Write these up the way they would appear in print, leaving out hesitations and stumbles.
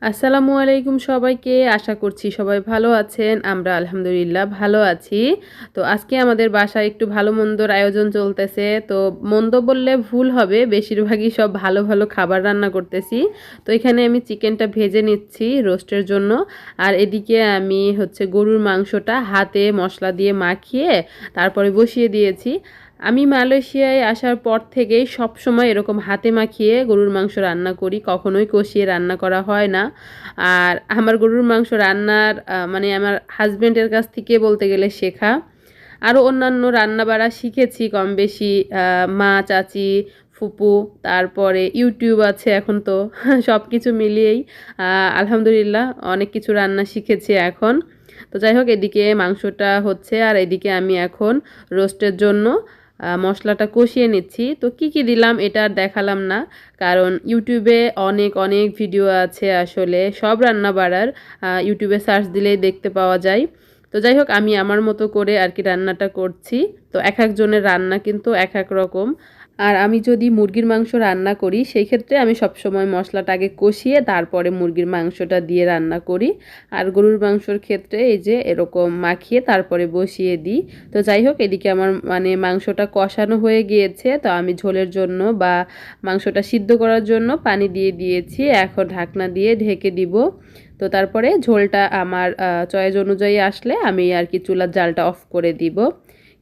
আসসালামু আলাইকুম সবাইকে। আশা করছি সবাই ভালো আছেন। আমরা আলহামদুলিল্লাহ ভালো আছি। তো আজকে আমাদের বাসায় একটু ভালো মন্দর আয়োজন চলতেছে। তো মন্দ বললে ভুল হবে, বেশিরভাগই সব ভালো ভালো খাবার রান্না করতেছি। তো এখানে আমি চিকেনটা ভেজে নিচ্ছি রোস্টের জন্য। আর এদিকে আমি গরুর মাংসটা হাতে মশলা দিয়ে মাখিয়ে তারপরে বসিয়ে দিয়েছি। আমি মালয়েশিয়ায় আসার পর থেকেই সব সময় এরকম হাতে মাখিয়ে গরুর মাংস রান্না করি, কখনোই কষিয়ে রান্না করা হয় না। আর আমার গরুর মাংস রান্নার মানে আমার হাজব্যান্ডের কাছ থেকে বলতে গেলে শেখা। আরও অন্যান্য রান্নাবাড়া শিখেছি কম বেশি, মা, চাচি, ফুপু, তারপরে ইউটিউব আছে এখন তো সব কিছু মিলিয়েই আলহামদুলিল্লাহ অনেক কিছু রান্না শিখেছি এখন। তো যাই হোক, এদিকে মাংসটা হচ্ছে আর এদিকে আমি এখন রোস্টের জন্য মশলাটা কষিয়ে নিচ্ছি। তো কি কি দিলাম এটা আর দেখালাম না, কারণ ইউটিউবে অনেক অনেক ভিডিও আছে, আসলে সব রান্না বাড়ার ইউটিউবে সার্চ দিলেই দেখতে পাওয়া যায়। তো যাই হোক, আমি আমার মতো করে আর কি রান্নাটা করছি। তো এক একজনের রান্না কিন্তু এক এক রকম। আর আমি যদি মুরগির মাংস রান্না করি সেই ক্ষেত্রে আমি সবসময় মশলাটা আগে কষিয়ে তারপরে মুরগির মাংসটা দিয়ে রান্না করি। আর গরুর মাংসর ক্ষেত্রে এই যে এরকম মাখিয়ে তারপরে বসিয়ে দিই। তো যাই হোক, এদিকে আমার মানে মাংসটা কষানো হয়ে গিয়েছে। তো আমি ঝোলের জন্য বা মাংসটা সিদ্ধ করার জন্য পানি দিয়ে দিয়েছি। এখন ঢাকনা দিয়ে ঢেকে দিব। তো তারপরে ঝোলটা আমার চয়েস অনুযায়ী আসলে আমি আর কি চুলার জালটা অফ করে দিব।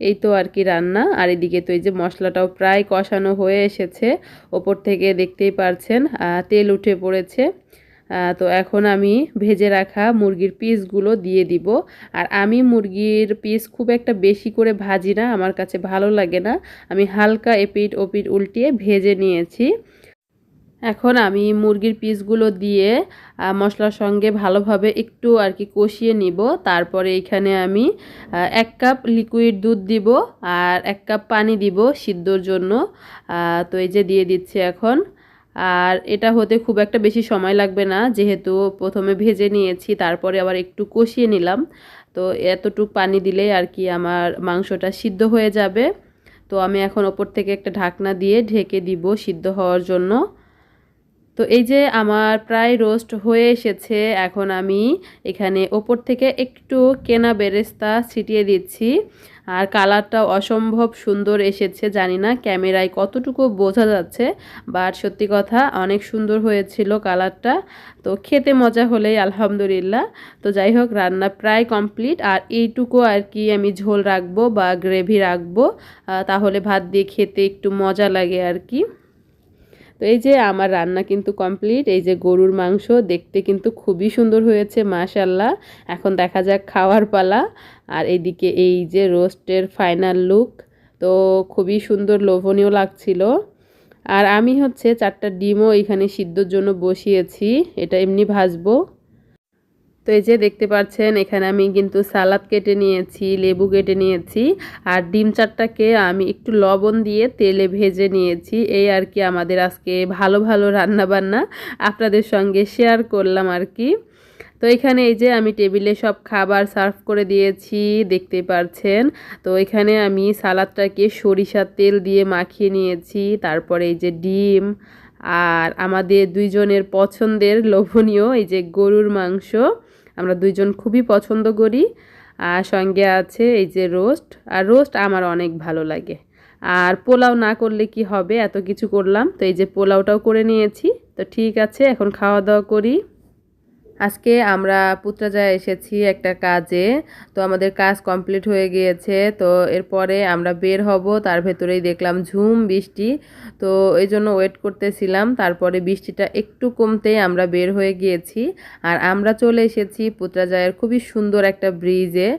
এই তো আর কি রান্না। আর এদিকে তো এই যে মশলাটাও প্রায় কষানো হয়ে এসেছে, ওপর থেকে দেখতেই পারছেন তেল উঠে পড়েছে। তো এখন আমি ভেজে রাখা মুরগির পিসগুলো দিয়ে দিব। আর আমি মুরগির পিস খুব একটা বেশি করে ভাজি না, আমার কাছে ভালো লাগে না। আমি হালকা এপিট ওপিট উল্টিয়ে ভেজে নিয়েছি। এখন আমি মুরগির পিসগুলো দিয়ে মশলার সঙ্গে ভালোভাবে একটু আর কি কষিয়ে নিব। তারপরে এখানে আমি 1 কাপ লিকুইড দুধ দিব আর 1 কাপ পানি দিব সিদ্ধর জন্য। তো এই যে দিয়ে দিচ্ছি এখন। আর এটা হতে খুব একটা বেশি সময় লাগবে না, যেহেতু প্রথমে ভেজে নিয়েছি তারপরে আবার একটু কষিয়ে নিলাম। তো এতটুকু পানি দিলেই আর কি আমার মাংসটা সিদ্ধ হয়ে যাবে। তো আমি এখন ওপর থেকে একটা ঢাকনা দিয়ে ঢেকে দিব সিদ্ধ হওয়ার জন্য। তো এই যে আমার প্রায় রোস্ট হয়ে এসেছে। এখন আমি এখানে ওপর থেকে একটু কেনা বেরেস্তা ছিটিয়ে দিচ্ছি। আর কালারটাও অসম্ভব সুন্দর এসেছে, জানি না ক্যামেরায় কতটুকু বোঝা যাচ্ছে, বাট সত্যি কথা অনেক সুন্দর হয়েছিল কালারটা। তো খেতে মজা হলেই আলহামদুলিল্লাহ। তো যাই হোক, রান্না প্রায় কমপ্লিট। আর এইটুকু আর কি আমি ঝোল রাখবো বা গ্রেভি রাখবো, তাহলে ভাত দিয়ে খেতে একটু মজা লাগে আর কি। তো এই যে আমার রান্না কিন্তু কমপ্লিট। এই যে গরুর মাংস দেখতে কিন্তু খুবই সুন্দর হয়েছে মাশাল্লাহ। এখন দেখা যাক খাওয়ার পালা। আর এইদিকে এই যে রোস্টের ফাইনাল লুক, তো খুবই সুন্দর লোভনীয় লাগছিল। আর আমি 4টা ডিমও এখানে সিদ্ধর জন্য বসিয়েছি, এটা এমনি ভাজবো। তো এই যে দেখতে পাচ্ছেন এখানে আমি কিন্তু সালাদ কেটে নিয়েছি, লেবু কেটে নিয়েছি। আর ডিম 4টাকে আমি একটু লবণ দিয়ে তেলে ভেজে নিয়েছি। এই আর কি আমাদের আজকে ভালো ভালো রান্না বান্না আপনাদের সঙ্গে শেয়ার করলাম আর কি। তো এখানে এই যে আমি টেবিলে সব খাবার সার্ভ করে দিয়েছি, দেখতে পাচ্ছেন। তো এখানে আমি সালাদটাকে সরিষার তেল দিয়ে মাখিয়ে নিয়েছি। তারপরে এই যে ডিম আর আমাদের দুইজনের পছন্দের লোভনীয় এই যে গরুর মাংস, আমরা দুইজন খুবই পছন্দ করি। আর সঙ্গে আছে এই যে রোস্ট, আর রোস্ট আমার অনেক ভালো লাগে। আর পোলাও না করলে কি হবে, এত কিছু করলাম। তো এই যে পোলাওটাও করে নিয়েছি। তো ঠিক আছে, এখন খাওয়া দাওয়া করি। আজকে আমরা পুত্রাজায় এসেছি একটা কাজে। তো আমাদের কাজ কমপ্লিট হয়ে গিয়েছে। তো এরপরে আমরা বের হব, তার ভেতরেই দেখলাম ঝুম বৃষ্টি। তো এই জন্য ওয়েট করতেছিলাম, তারপরে বৃষ্টিটা একটু কমতে আমরা বের হয়ে গিয়েছি। আর আমরা চলে এসেছি পুত্রাজায়ের খুবই সুন্দর একটা ব্রিজে।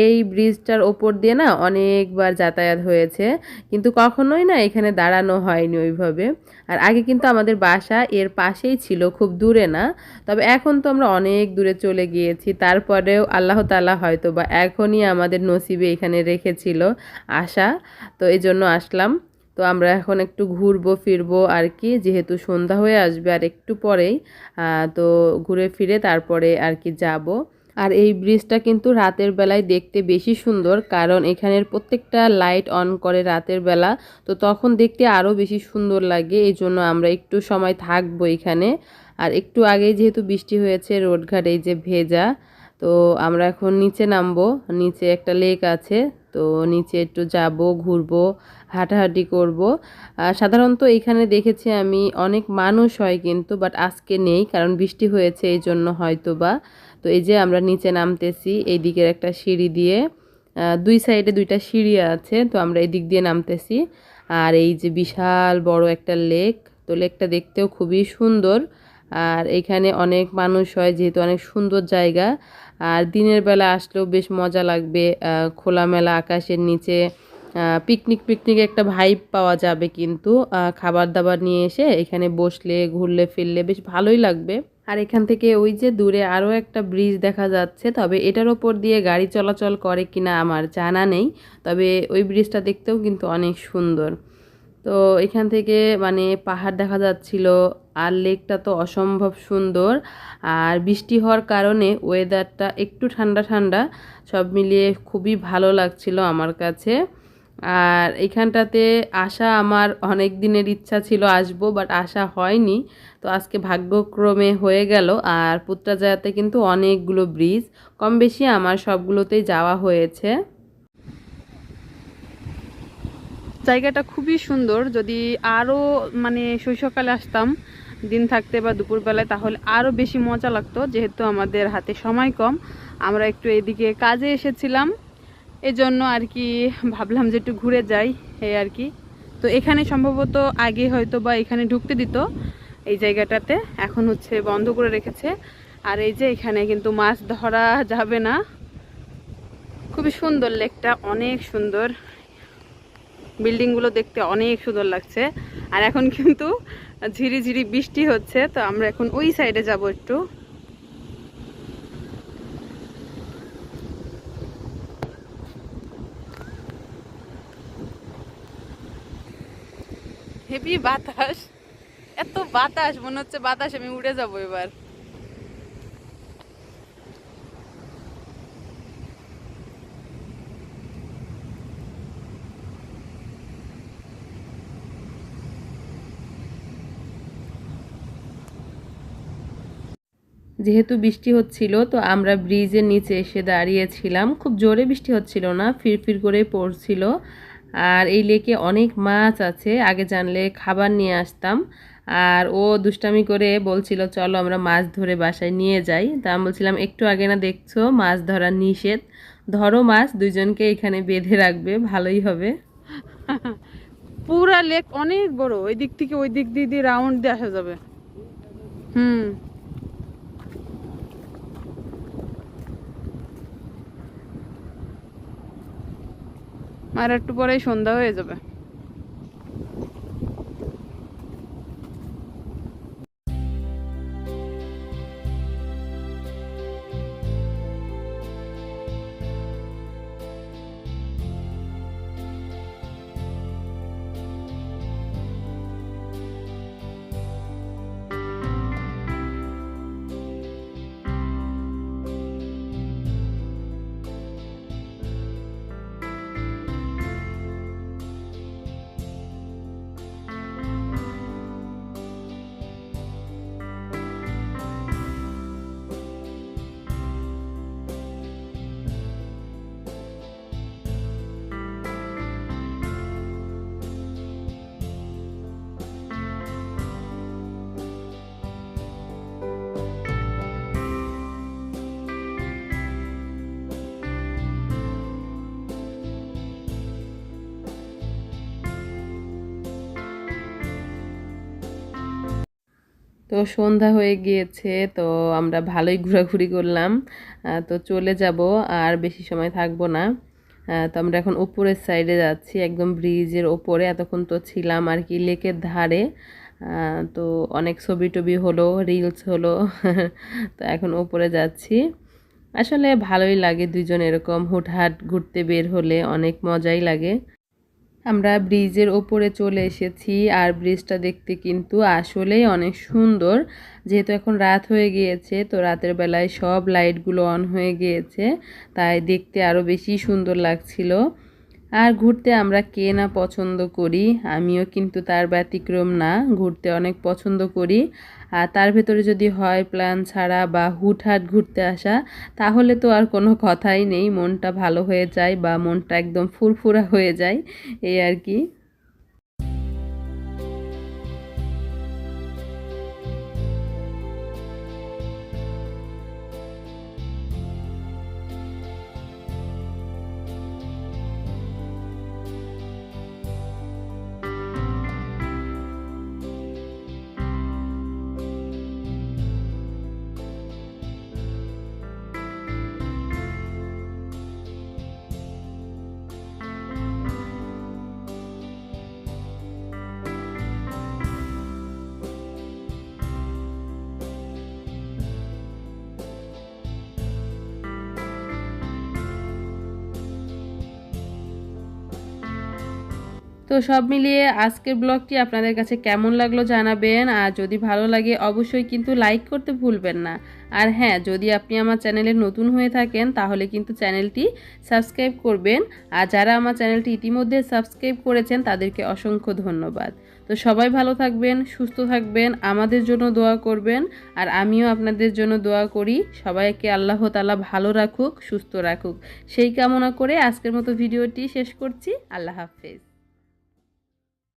এই ব্রিজটার ওপর দিয়ে না অনেকবার যাতায়াত হয়েছে, কিন্তু কখনোই না এখানে দাঁড়ানো হয়নি ওইভাবে। আর আগে কিন্তু আমাদের বাসা এর পাশেই ছিল, খুব দূরে না। তবে এখন তো আমরা অনেক দূরে চলে গিয়েছি, তারপরেও আল্লাহ তাআলা হয়তো বা এখনই আমাদের নসিবে এখানে রেখেছিল আসা। তো এই জন্য আসলাম। তো আমরা এখন একটু ঘুরবো ফিরবো আর কি, যেহেতু সন্ধ্যা হয়ে আসবে আর একটু পরেই। তো ঘুরে ফিরে তারপরে আর কি যাব। আর এই ব্রিজটা কিন্তু রাতের বেলায় দেখতে বেশি সুন্দর, কারণ এখানের প্রত্যেকটা লাইট অন করে রাতের বেলা। তো তখন দেখতে আরও বেশি সুন্দর লাগে, এই জন্য আমরা একটু সময় থাকবো এখানে। আর একটু আগেই যেহেতু বৃষ্টি হয়েছে রোডঘাট এই যে ভেজা। তো আমরা এখন নিচে নামবো, নিচে একটা লেক আছে, তো নিচে একটু যাব, ঘুরবো, হাঁটাহাঁটি করব। সাধারণত এখানে দেখেছি আমি অনেক মানুষ হয় কিন্তু, বাট আজকে নেই, কারণ বৃষ্টি হয়েছে এই জন্য হয়তো বা। তো এই যে আমরা নিচে নামতেছি এই দিকের একটা সিঁড়ি দিয়ে, দুই সাইডে দুইটা সিঁড়ি আছে, তো আমরা এই দিক দিয়ে নামতেছি। আর এই যে বিশাল বড় একটা লেক, তো লেকটা দেখতেও খুবই সুন্দর। আর এখানে অনেক মানুষ হয় যেহেতু অনেক সুন্দর জায়গা। আর দিনের বেলা আসলেও বেশ মজা লাগবে, খোলামেলা আকাশের নিচে পিকনিক পিকনিক একটা ভাইব পাওয়া যাবে কিন্তু। খাবার দাবার নিয়ে এসে এখানে বসলে ঘুরলে ফিরলে বেশ ভালোই লাগবে। আর এখান থেকে ওই যে দূরে আরও একটা ব্রিজ দেখা যাচ্ছে, তবে এটার ওপর দিয়ে গাড়ি চলাচল করে কিনা আমার জানা নেই, তবে ওই ব্রিজটা দেখতেও কিন্তু অনেক সুন্দর। তো এখান থেকে মানে পাহাড় দেখা যাচ্ছিল, আর লেকটা তো অসম্ভব সুন্দর। আর বৃষ্টি হওয়ার কারণে ওয়েদারটা একটু ঠান্ডা ঠান্ডা, সব মিলিয়ে খুবই ভালো লাগছিল আমার কাছে। আর এখানটাতে আসা আমার অনেক দিনের ইচ্ছা ছিল আসবো, বাট আসা হয়নি। তো আজকে ভাগ্যক্রমে হয়ে গেল। আর পুত্রাজায়াতে কিন্তু অনেকগুলো ব্রিজ, কম বেশি আমার সবগুলোতেই যাওয়া হয়েছে। জায়গাটা খুবই সুন্দর। যদি আরও মানে শৈশবকালে আসতাম দিন থাকতে বা দুপুরবেলায়, তাহলে আরও বেশি মজা লাগতো। যেহেতু আমাদের হাতে সময় কম, আমরা একটু এদিকে কাজে এসেছিলাম, এজন্য আর কি ভাবলাম যে একটু ঘুরে যাই, এই আর কি। তো এখানে সম্ভবত আগে হয়তো বা এখানে ঢুকতে দিত এই জায়গাটাতে, এখন হচ্ছে বন্ধ করে রেখেছে। আর এই যে এখানে কিন্তু মাছ ধরা যাবে না। খুবই সুন্দর লেকটা, অনেক সুন্দর, বিল্ডিংগুলো দেখতে অনেক সুন্দর লাগছে। আর এখন কিন্তু ঝিরিঝিরি বৃষ্টি হচ্ছে, তো আমরা এখন ওই সাইডে যাব একটু। হেভি বাতাস, এত বাতাস, মনে হচ্ছে বাতাস আমি উড়ে যাব এবার। যেহেতু বৃষ্টি হচ্ছিল তো আমরা ব্রিজের নিচে এসে দাঁড়িয়েছিলাম, খুব জোরে বৃষ্টি হচ্ছিল না, ফিরফির করে পড়ছিল। আর এই লেকে অনেক মাছ আছে, আগে জানলে খাবার নিয়ে আসতাম। আর ও দুষ্টামি করে বলছিল চলো আমরা মাছ ধরে বাসায় নিয়ে যাই, তা আমি বলছিলাম একটু আগে না দেখছো মাছ ধরা নিষেধ, ধরো মাছ, দুইজনকে এখানে বেঁধে রাখবে, ভালোই হবে। পুরা লেক অনেক বড়, ওই দিক থেকে ওই দিক দিয়ে দিয়ে রাউন্ড দিয়ে আসা যাবে। হুম। আর একটু পরেই সন্ধ্যা হয়ে যাবে। তো সন্ধ্যা হয়ে গিয়েছে, তো আমরা ভালোই ঘোরাঘুরি করলাম। তো চলে যাব, আর বেশি সময় থাকবো না। তো আমরা এখন উপরের সাইডে যাচ্ছি, একদম ব্রিজের ওপরে। এতক্ষণ তো ছিলাম আর কি লেকের ধারে। তো অনেক ছবি টবি হলো, রিলস হলো। তো এখন উপরে যাচ্ছি। আসলে ভালোই লাগে দুইজন এরকম হুটহাট ঘুরতে বের হলে, অনেক মজাই লাগে। আমরা ব্রিজের ওপরে চলে এসেছি, আর ব্রিজটা দেখতে কিন্তু আসলেই অনেক সুন্দর। যেহেতু এখন রাত হয়ে গিয়েছে, তো রাতের বেলায় সব লাইটগুলো অন হয়ে গিয়েছে, তাই দেখতে আরও বেশি সুন্দর লাগছিল। আর ঘুরতে আমরা কে না পছন্দ করি, আমিও কিন্তু তার ব্যতিক্রম না, ঘুরতে অনেক পছন্দ করি। আর তার ভেতরে যদি হয় প্ল্যান ছাড়া বা হুটহাট ঘুরতে আসা, তাহলে তো আর কোনো কথাই নেই, মনটা ভালো হয়ে যায় বা মনটা একদম ফুরফুরা হয়ে যায়, এই আর কি। তো সব মিলিয়ে আজকের ব্লগটি আপনাদের কাছে কেমন লাগলো জানাবেন, আর যদি ভালো লাগে অবশ্যই কিন্তু লাইক করতে ভুলবেন না। আর হ্যাঁ, যদি আপনি আমার চ্যানেলে নতুন হয়ে থাকেন তাহলে কিন্তু চ্যানেলটি সাবস্ক্রাইব করবেন। আর যারা আমার চ্যানেলটি ইতিমধ্যে সাবস্ক্রাইব করেছেন তাদেরকে অসংখ্য ধন্যবাদ। তো সবাই ভালো থাকবেন, সুস্থ থাকবেন, আমাদের জন্য দোয়া করবেন, আর আমিও আপনাদের জন্য দোয়া করি। সবাইকে আল্লাহ তাআলা ভালো রাখুক, সুস্থ রাখুক, সেই কামনা করে আজকের মতো ভিডিওটি শেষ করছি। আল্লাহ হাফেজ।